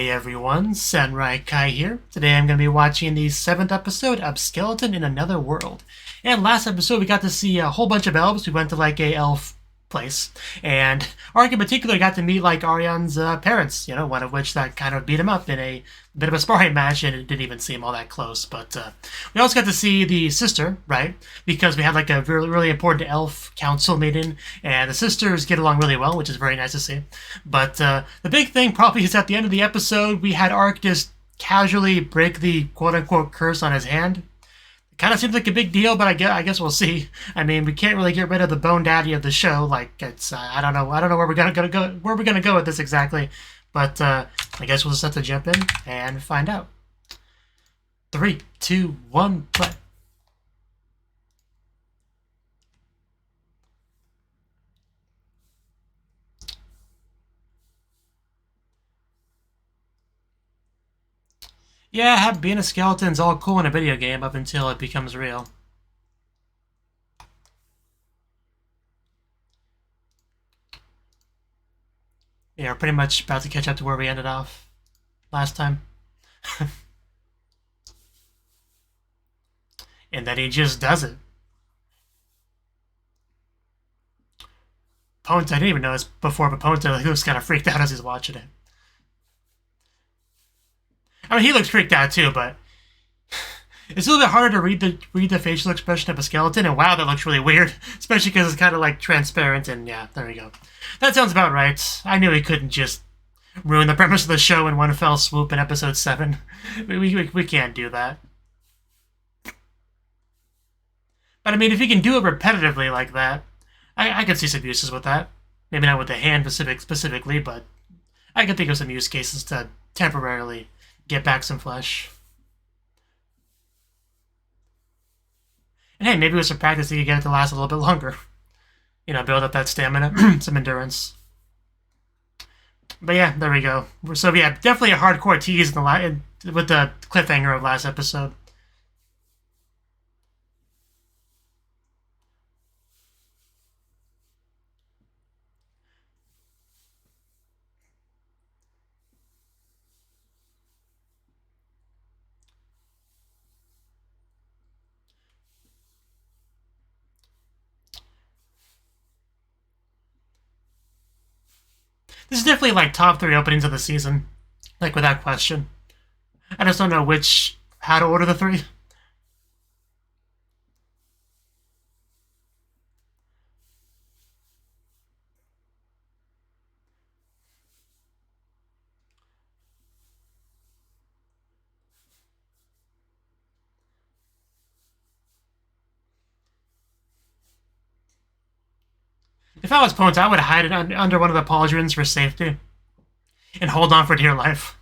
Hey everyone, Samurai Kai here. Today I'm going to be watching the 7th episode of Skeleton in Another World. And last episode we got to see a whole bunch of elves. We went to like a elf place. And Ark in particular got to meet like Ariane's parents, one of which that kind of beat him up in a bit of a sparring match, and it didn't even seem all that close. But we also got to see the sister, right? Because we had like a really, really important elf council meeting, and the sisters get along really well, which is very nice to see. But the big thing probably is at the end of the episode, we had Ark just casually break the quote-unquote curse on his hand. It kind of seems like a big deal, but I guess we'll see. I mean, we can't really get rid of the bone daddy of the show. Like, it's I don't know where we're gonna go with this exactly. But I guess we'll just have to jump in and find out. 3, 2, 1, play. Yeah, being a skeleton's all cool in a video game up until it becomes real. Yeah, we're pretty much about to catch up to where we ended off last time. And then he just does it. Ponta, I didn't even know this before, but Ponta, he was kind of freaked out as he's watching it. I mean, he looks freaked out too, but it's a little bit harder to read the facial expression of a skeleton, and wow, that looks really weird, especially because it's kind of like transparent, and yeah, there we go. That sounds about right. I knew he couldn't just ruin the premise of the show in one fell swoop in episode 7. We can't do that. But I mean, if he can do it repetitively like that, I could see some uses with that. Maybe not with the hand specifically, but I could think of some use cases to temporarily get back some flesh. And hey, maybe with some practice he could get it to last a little bit longer. Build up that stamina, some endurance. But yeah, there we go. So yeah, definitely a hardcore tease with the cliffhanger of last episode. This is definitely like top 3 openings of the season, like without question. I just don't know how to order the 3. If I was Ponta, I would hide it under one of the pauldrons for safety and hold on for dear life.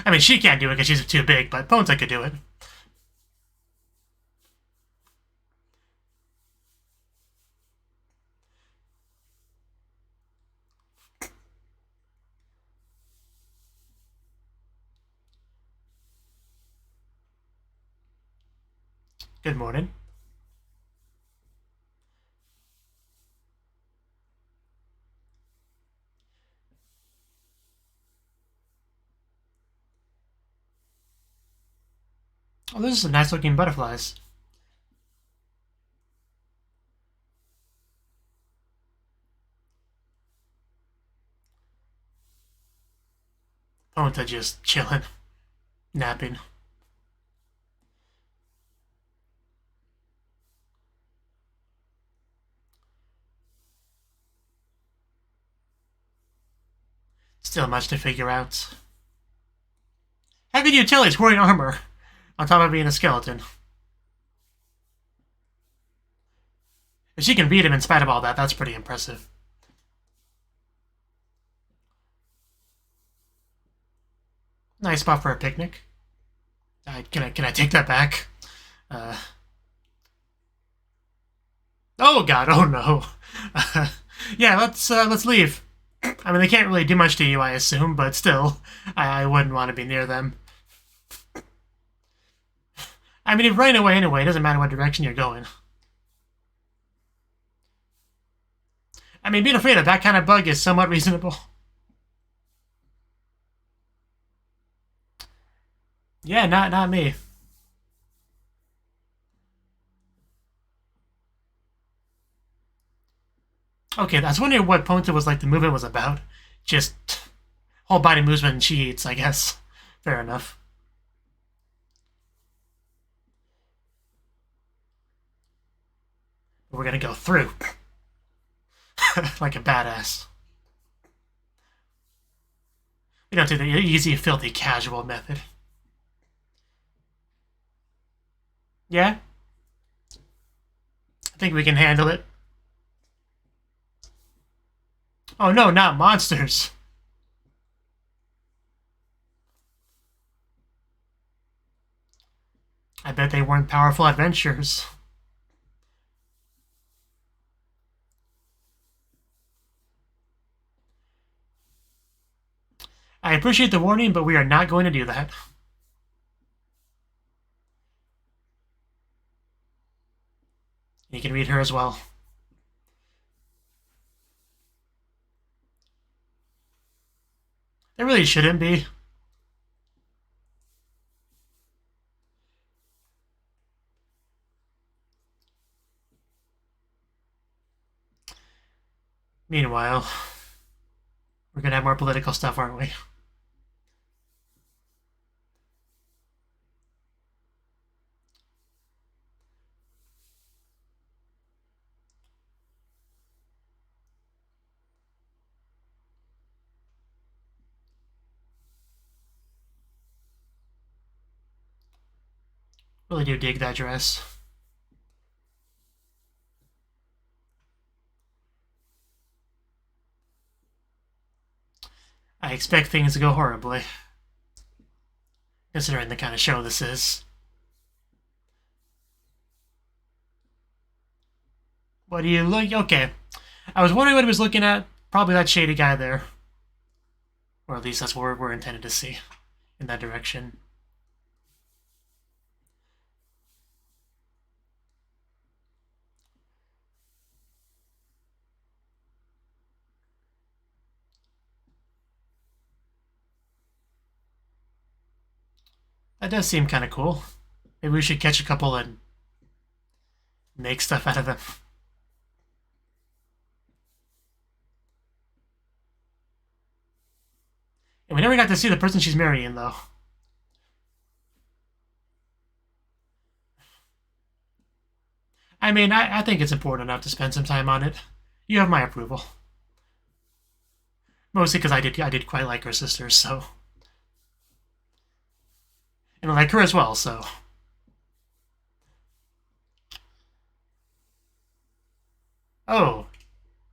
I mean, she can't do it because she's too big, but Ponta could do it. Good morning. Oh, those are some nice looking butterflies. Ponta just chilling, napping. Still much to figure out. How could you tell he's wearing armor on top of being a skeleton? If she can beat him in spite of all that, that's pretty impressive. Nice spot for a picnic. Can I take that back? Oh god! Oh no! Yeah, let's leave. I mean, they can't really do much to you, I assume, but still, I wouldn't want to be near them. I mean, if you're running away anyway, it doesn't matter what direction you're going. I mean, being afraid of that kind of bug is somewhat reasonable. Yeah, not me. Okay, I was wondering what Ponta was like the movement was about. Just whole body movement and she eats, I guess. Fair enough. We're gonna go through. Like a badass. We don't do the easy, filthy, casual method. Yeah? I think we can handle it. Oh no, not monsters. I bet they weren't powerful adventurers. I appreciate the warning, but we are not going to do that. You can read her as well. There really shouldn't be. Meanwhile, we're gonna have more political stuff, aren't we? Really do dig that dress. I expect things to go horribly, considering the kind of show this is. What do you look? Okay. I was wondering what he was looking at. Probably that shady guy there. Or at least that's what we're intended to see. In that direction. That does seem kind of cool. Maybe we should catch a couple and make stuff out of them. And we never got to see the person she's marrying, though. I mean, I think it's important enough to spend some time on it. You have my approval. Mostly because I did quite like her sisters, so. And I like her as well, so. Oh.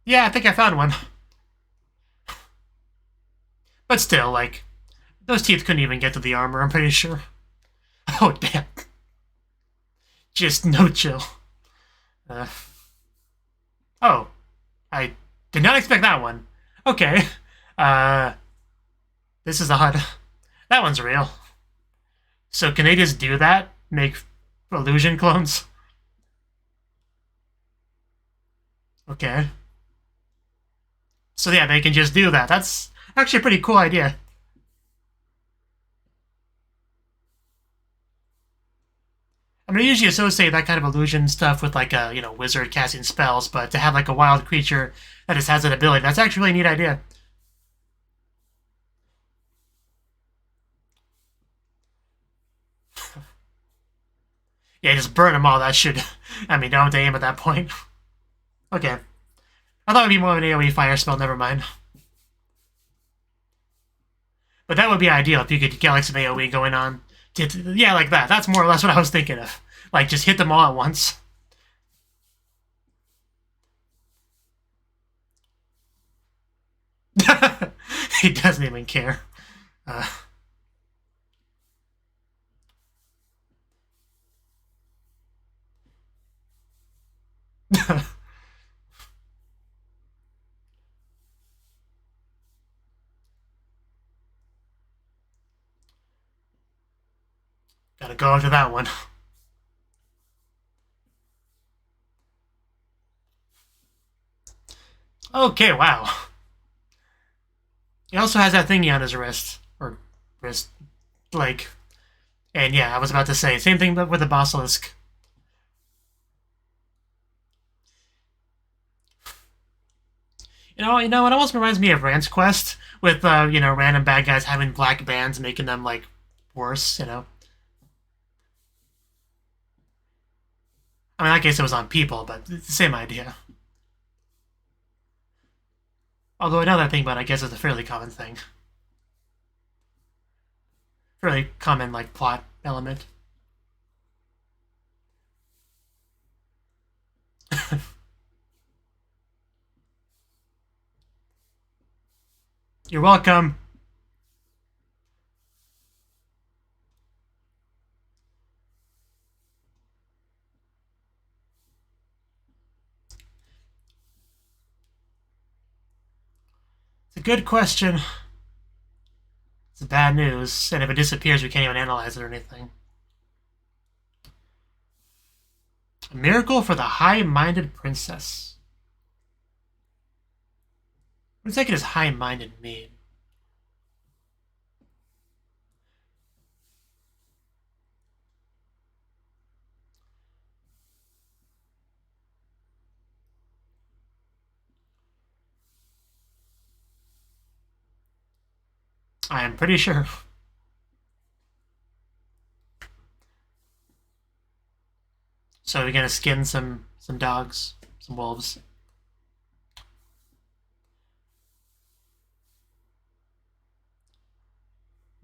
Yeah, I think I found one. But still, like, those teeth couldn't even get to the armor, I'm pretty sure. Oh, damn. Just no chill. Oh. I did not expect that one. Okay. This is odd. That one's real. So can they just do that? Make illusion clones? Okay. So yeah, they can just do that. That's actually a pretty cool idea. I mean, I usually associate that kind of illusion stuff with like a, wizard casting spells, but to have like a wild creature that just has that ability, that's actually a really neat idea. Yeah, just burn them all. That should... I mean, don't aim at that point. Okay. I thought it would be more of an AoE fire spell, never mind. But that would be ideal if you could get like some AoE going on. Yeah, like that. That's more or less what I was thinking of. Like, just hit them all at once. He doesn't even care. Gotta go into that one. Okay, wow. He also has that thingy on his wrist. Or wrist, like. And yeah, I was about to say, same thing with the basilisk. It almost reminds me of Rand's Quest with, random bad guys having black bands making them, like, worse. I mean, in that case, it was on people, but it's the same idea. Although, now that I think about it, I guess it's a fairly common thing. Fairly common, like, plot element. You're welcome. It's a good question. It's bad news, and if it disappears, we can't even analyze it or anything. A miracle for the high-minded princess. What exactly does high-minded mean? I am pretty sure. So we're gonna skin some dogs, some wolves.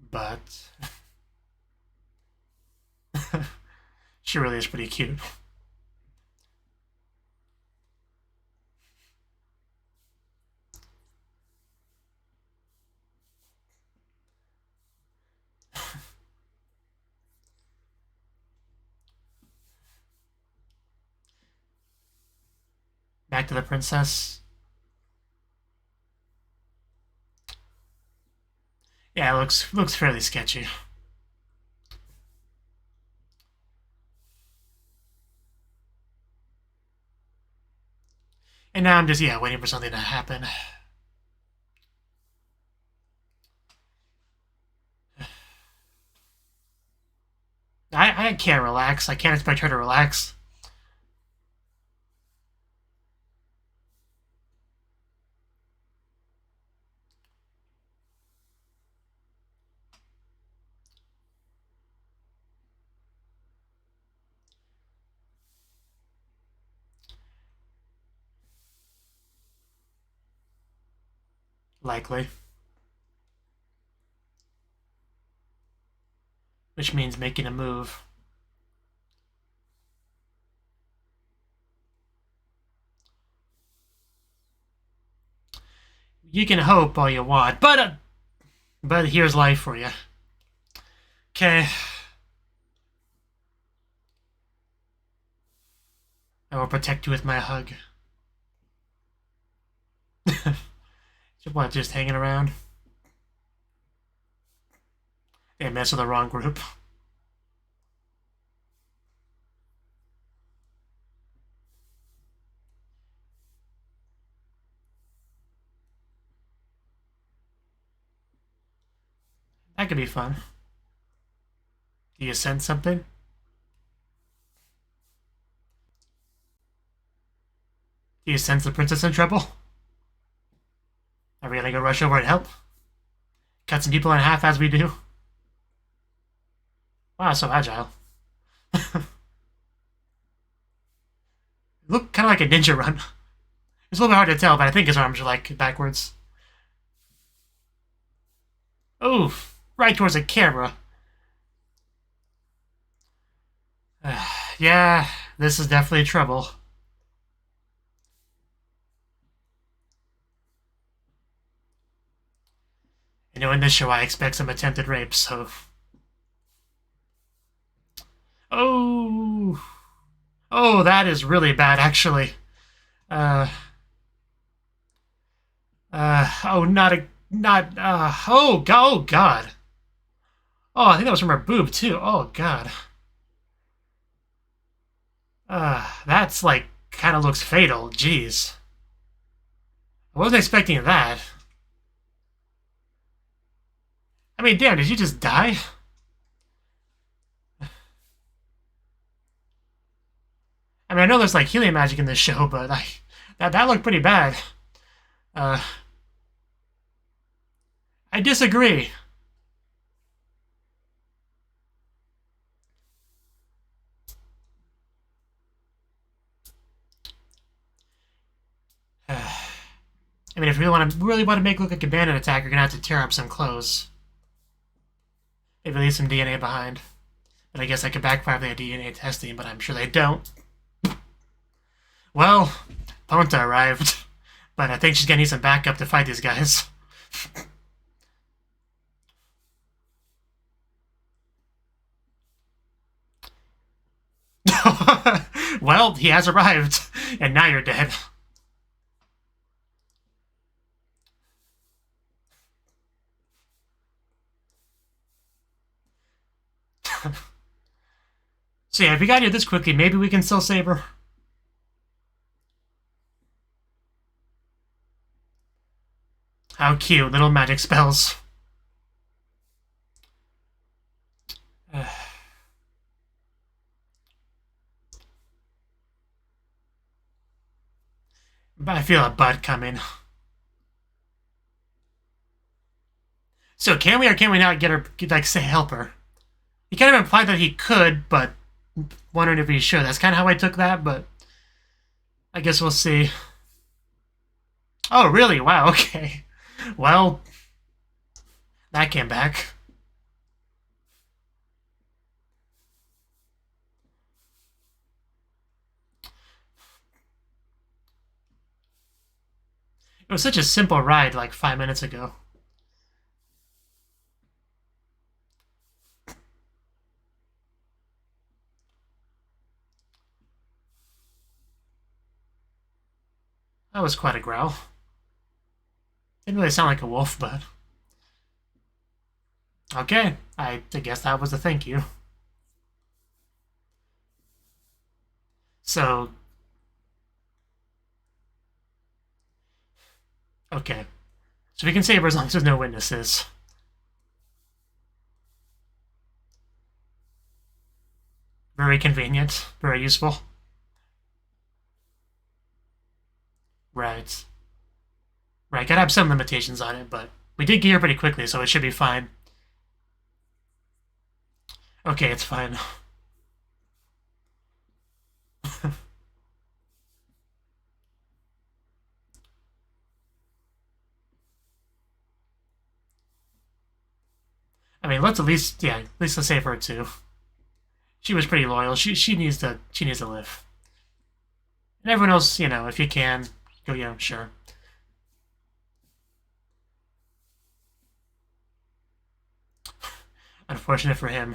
But she really is pretty cute. Back to the princess. Yeah, it looks fairly sketchy. And now I'm just, waiting for something to happen. I can't relax. I can't expect her to relax. Likely. Which means making a move. You can hope all you want, but here's life for you. Okay. I will protect you with my hug. What, just hanging around? They mess with the wrong group. That could be fun. Do you sense something? Do you sense the princess in trouble? Are we gonna go rush over and help? Cut some people in half as we do? Wow, so agile. Look kind of like a ninja run. It's a little bit hard to tell, but I think his arms are like backwards. Oof, right towards the camera. Yeah, this is definitely trouble. In this show I expect some attempted rape, so... Oh! Oh, that is really bad, actually. Oh, oh, God. Oh, I think that was from her boob, too. Oh, God. That's, like, kind of looks fatal. Jeez. I wasn't expecting that. I mean, damn, did you just die? I mean, I know there's like healing magic in this show, but that looked pretty bad. Uh, I disagree. I mean, if we really want to make it look like a bandit attack, you're gonna have to tear up some clothes. Maybe leave some DNA behind. But I guess I could backfire if they had DNA testing, but I'm sure they don't. Well, Ponta arrived, but I think she's gonna need some backup to fight these guys. Well, he has arrived, and now you're dead. So yeah, if we got here this quickly, maybe we can still save her. How cute, little magic spells. But I feel a butt coming. So can we or can we not get her, like, say, help her? He kind of implied that he could, but wondering if he should. That's kind of how I took that, but I guess we'll see. Oh, really? Wow, okay. Well, that came back. It was such a simple ride like 5 minutes ago. That was quite a growl. Didn't really sound like a wolf, but... Okay, I guess that was a thank you. So... Okay. So we can save her as long as there's no witnesses. Very convenient. Very useful. Right. Right, gotta have some limitations on it, but we did get here pretty quickly, so it should be fine. Okay, it's fine. I mean, let's at least, yeah, at least let's save her too. She was pretty loyal. She needs to live. And everyone else, you know, if you can, go, yeah, sure. Unfortunate for him.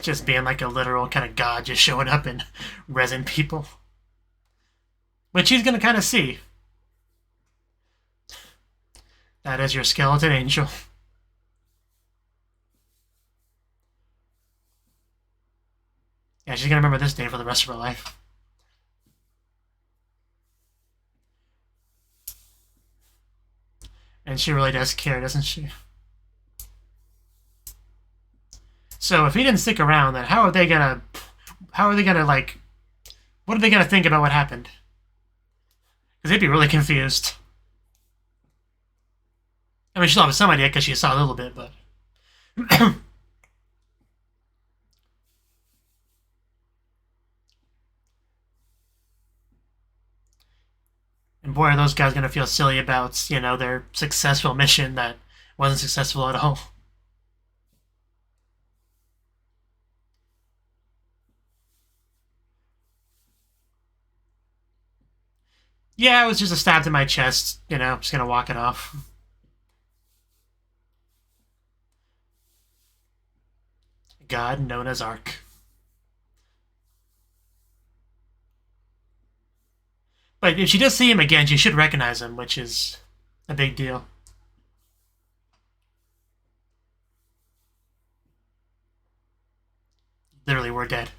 Just being like a literal kind of god, just showing up and resin people. Which he's gonna kind of see. That is your skeleton angel. Yeah, she's gonna remember this day for the rest of her life. And she really does care, doesn't she? So if he didn't stick around, then how are they gonna, like, what are they gonna think about what happened? Because they'd be really confused. I mean, she'll have some idea because she saw a little bit, but... And boy, are those guys going to feel silly about, you know, their successful mission that wasn't successful at all. Yeah, it was just a stab to my chest, you know, just going to walk it off. God known as Ark. But if she does see him again, she should recognize him, which is a big deal. Literally, we're dead.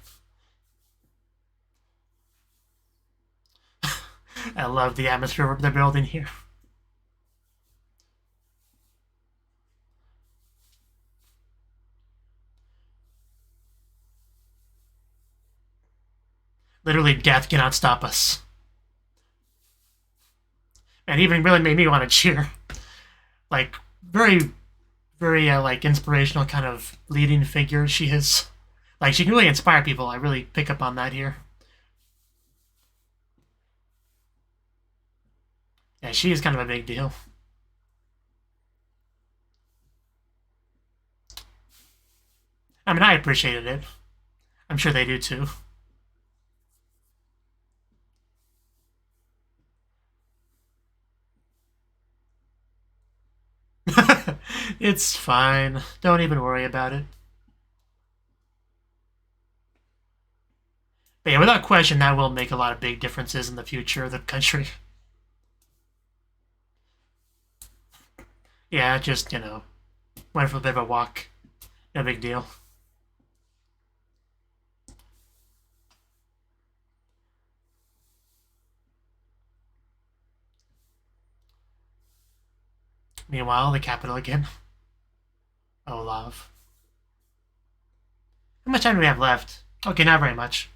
I love the atmosphere they're building here. Literally, death cannot stop us. And even really made me want to cheer. Like, very, very, like, inspirational kind of leading figure she is. Like, she can really inspire people. I really pick up on that here. Yeah, she is kind of a big deal. I mean, I appreciated it. I'm sure they do too. It's fine. Don't even worry about it. But yeah, without question, that will make a lot of big differences in the future of the country. Yeah, just, went for a bit of a walk. No big deal. Meanwhile, the capital again. Olaf. How much time do we have left? Okay, not very much.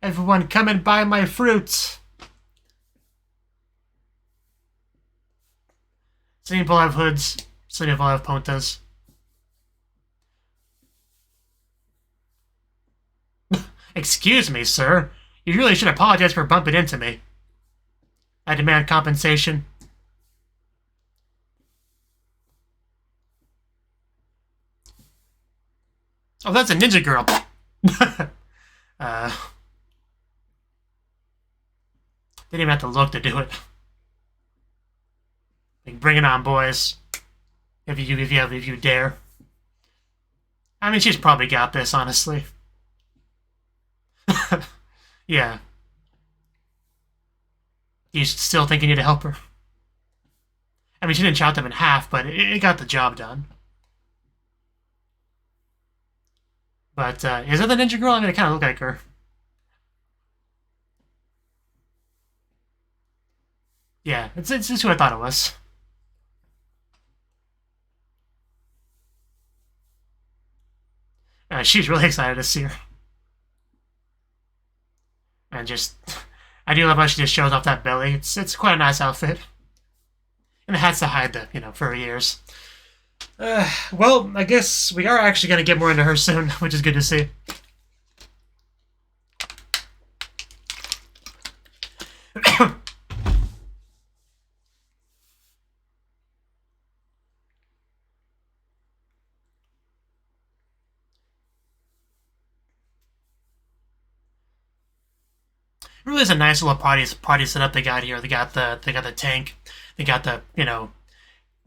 Everyone come and buy my fruits! Some people have hoods, some people have pontas. Excuse me, sir. You really should apologize for bumping into me. I demand compensation. Oh, that's a ninja girl. Didn't even have to look to do it. Like, bring it on, boys. If you dare. I mean, she's probably got this, honestly. Yeah. You still think you need to help her? I mean, she didn't chop them in half, but it got the job done. But, is that the ninja girl? I mean, it kind of looked like her. Yeah, it's who I thought it was. She's really excited to see her. And just, I do love how she just shows off that belly. It's quite a nice outfit. And it has to hide the, furry ears. Well, I guess we are actually going to get more into her soon, which is good to see. It really is a nice little party setup they got here. They got the tank, they got the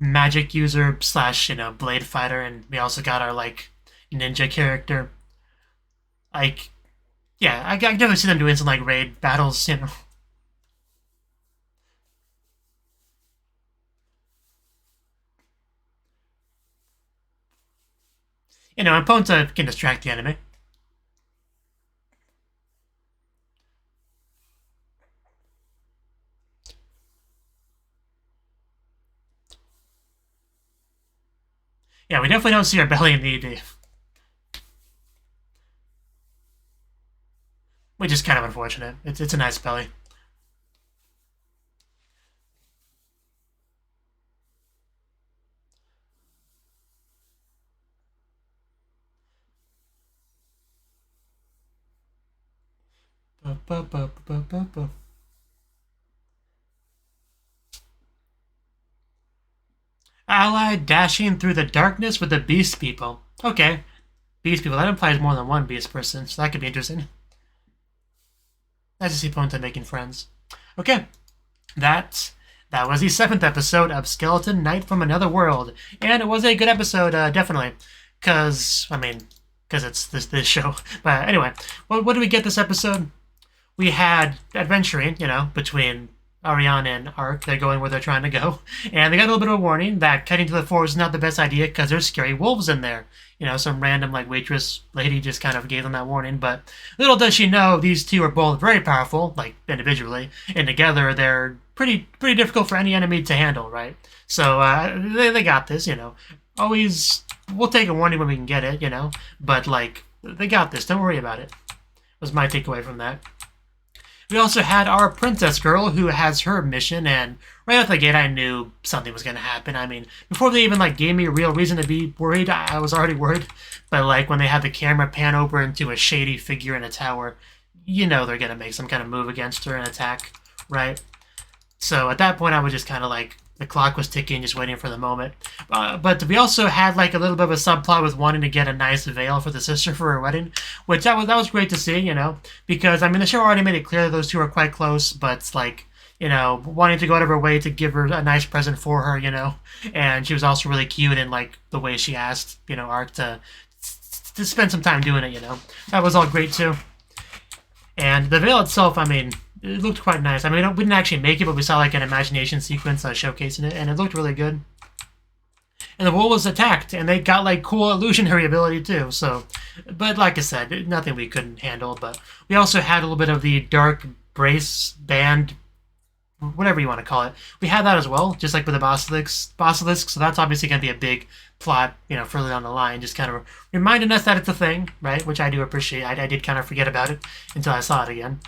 magic user slash blade fighter, and we also got our like ninja character. Like, yeah, I definitely see them doing some like raid battles. And Ponta can distract the enemy. Yeah, we definitely don't see our belly in the ED. Which is kind of unfortunate. It's a nice belly. Allied dashing through the darkness with the beast people. Okay. Beast people. That implies more than one beast person, so that could be interesting. Nice to see Ponta making friends. Okay. That was the 7th episode of Skeleton Knight from Another World. And it was a good episode, definitely. Because it's this show. But anyway, what did we get this episode? We had adventuring, between Ariane and Arc, they're going where they're trying to go. And they got a little bit of a warning that cutting to the forest is not the best idea because there's scary wolves in there. You know, some random, like, waitress lady just kind of gave them that warning. But little does she know, these two are both very powerful, like, individually. And together, they're pretty difficult for any enemy to handle, right? So, they got this, you know. Always, we'll take a warning when we can get it, you know. But, like, they got this. Don't worry about it. Was my takeaway from that. We also had our princess girl who has her mission, and right out the gate I knew something was going to happen. I mean, before they even like gave me a real reason to be worried, I was already worried. But like when they had the camera pan over into a shady figure in a tower, you know they're going to make some kind of move against her and attack, right? So at that point I was just kind of like, the clock was ticking, just waiting for the moment. But we also had like a little bit of a subplot with wanting to get a nice veil for the sister for her wedding, which that was great to see, you know, because I mean the show already made it clear that those two are quite close, but it's like, you know, wanting to go out of her way to give her a nice present for her, you know, and she was also really cute in like the way she asked, you know, Arc to spend some time doing it, you know. That was all great too. And the veil itself, I mean, it looked quite nice. I mean, we didn't actually make it, but we saw like an imagination sequence showcasing it, and it looked really good. And the wolf was attacked, and they got like cool illusionary ability too. So, but like I said, nothing we couldn't handle. But we also had a little bit of the dark brace band, whatever you want to call it. We had that as well, just like with the basilisk. So that's obviously going to be a big plot, you know, further down the line, just kind of reminding us that it's a thing, right? Which I do appreciate. I did kind of forget about it until I saw it again.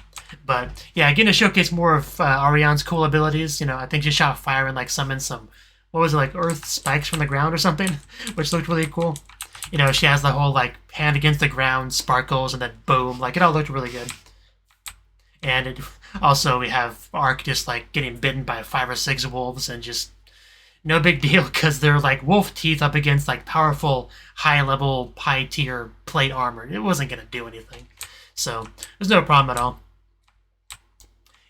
But yeah, getting to showcase more of Ariane's cool abilities. You know, I think she shot fire and like summoned some, what was it, like earth spikes from the ground or something, which looked really cool. You know, she has the whole like hand against the ground, sparkles, and then boom, like it all looked really good. And also we have Arc just like getting bitten by 5 or 6 wolves and just no big deal because they're like wolf teeth up against like powerful, high-level, high-tier plate armor. It wasn't going to do anything. So there's no problem at all.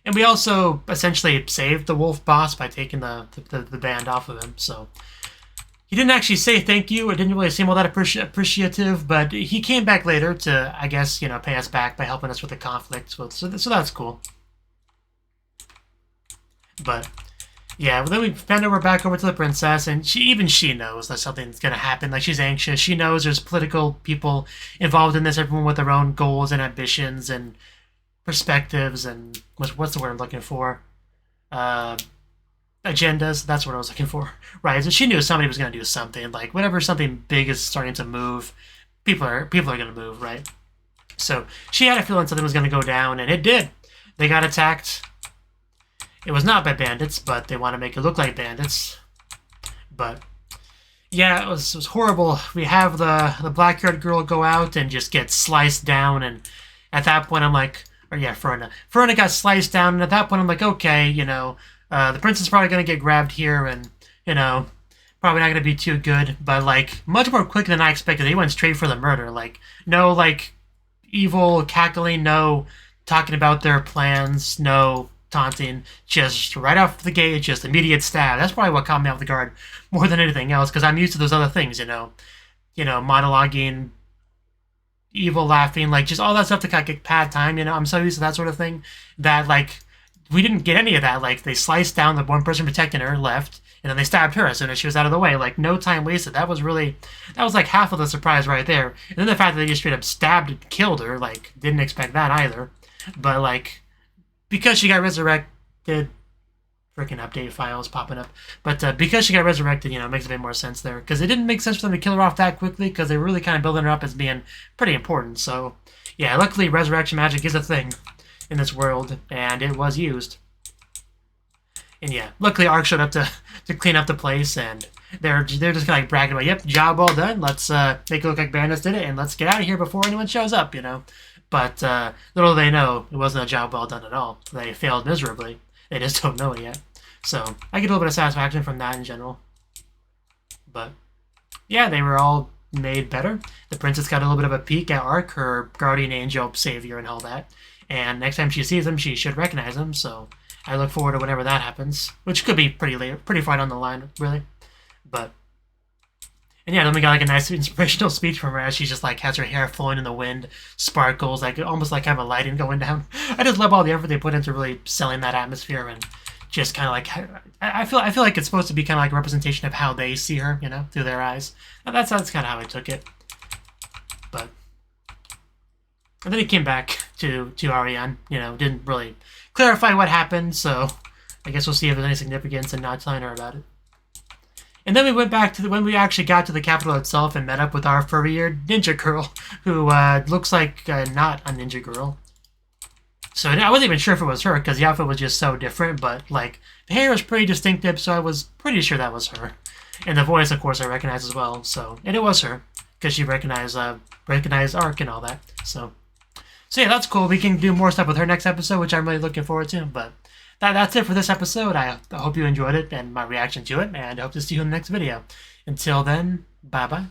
And we also essentially saved the wolf boss by taking the band off of him. So he didn't actually say thank you. It didn't really seem all that appreciative, but he came back later to, I guess, you know, pay us back by helping us with the conflict. So that's cool. But yeah, well, then we bend over back over to the princess, and she knows that something's going to happen. Like, she's anxious. She knows there's political people involved in this, everyone with their own goals and ambitions and perspectives and what's the word I'm looking for? Agendas. That's what I was looking for. Right. So she knew somebody was going to do something. Like, whenever something big is starting to move, people are going to move, right? So she had a feeling something was going to go down, and it did. They got attacked. It was not by bandits, but they want to make it look like bandits. But yeah, it was horrible. We have the black-haired girl go out and just get sliced down, and at that point I'm like, or yeah, Ferna got sliced down, and at that point I'm like, okay, you know, the prince is probably going to get grabbed here, and, you know, probably not going to be too good, but, like, much more quick than I expected. They went straight for the murder. Like, no, like, evil cackling, no talking about their plans, no taunting, just right off the gate, just immediate stab. That's probably what caught me off the guard more than anything else, because I'm used to those other things, you know, monologuing, evil laughing, like, just all that stuff to kind of get pad time, you know. I'm so used to that sort of thing that, like, we didn't get any of that. Like, they sliced down the one person protecting her, left, and then they stabbed her as soon as she was out of the way. Like, no time wasted. That was like half of the surprise right there. And then the fact that they just straight up stabbed and killed her, like, didn't expect that either. But, like, because she got resurrected, freaking update files popping up. But because she got resurrected, you know, it makes a bit more sense there. Because it didn't make sense for them to kill her off that quickly, because they were really kind of building her up as being pretty important. So, yeah, luckily resurrection magic is a thing in this world, and it was used. And yeah, luckily Arc showed up to clean up the place, and they're just kind of like bragging about, yep, job well done, let's make it look like bandits did it, and let's get out of here before anyone shows up, you know. But little do they know, it wasn't a job well done at all. They failed miserably. They just don't know it yet. So I get a little bit of satisfaction from that in general. But yeah, they were all made better. The princess got a little bit of a peek at Arc, her guardian angel, savior, and all that. And next time she sees him, she should recognize him. So I look forward to whenever that happens, which could be pretty far down the line, really. But and yeah, then we got like a nice inspirational speech from her as she just like has her hair flowing in the wind, sparkles, like almost like have a lighting going down. I just love all the effort they put into really selling that atmosphere and just kind of like I feel like it's supposed to be kind of like a representation of how they see her, you know, through their eyes. And that's kind of how I took it. But and then he came back to Ariane, you know, didn't really clarify what happened, so I guess we'll see if there's any significance in not telling her about it. And then we went back to when we actually got to the capital itself and met up with our furry-eared ninja girl, who looks like not a ninja girl. So I wasn't even sure if it was her, because the outfit was just so different, but like the hair was pretty distinctive, so I was pretty sure that was her. And the voice, of course, I recognized as well. So, and it was her, because she recognized Arc and all that. So yeah, that's cool. We can do more stuff with her next episode, which I'm really looking forward to. But that's it for this episode. I hope you enjoyed it and my reaction to it, and I hope to see you in the next video. Until then, bye-bye.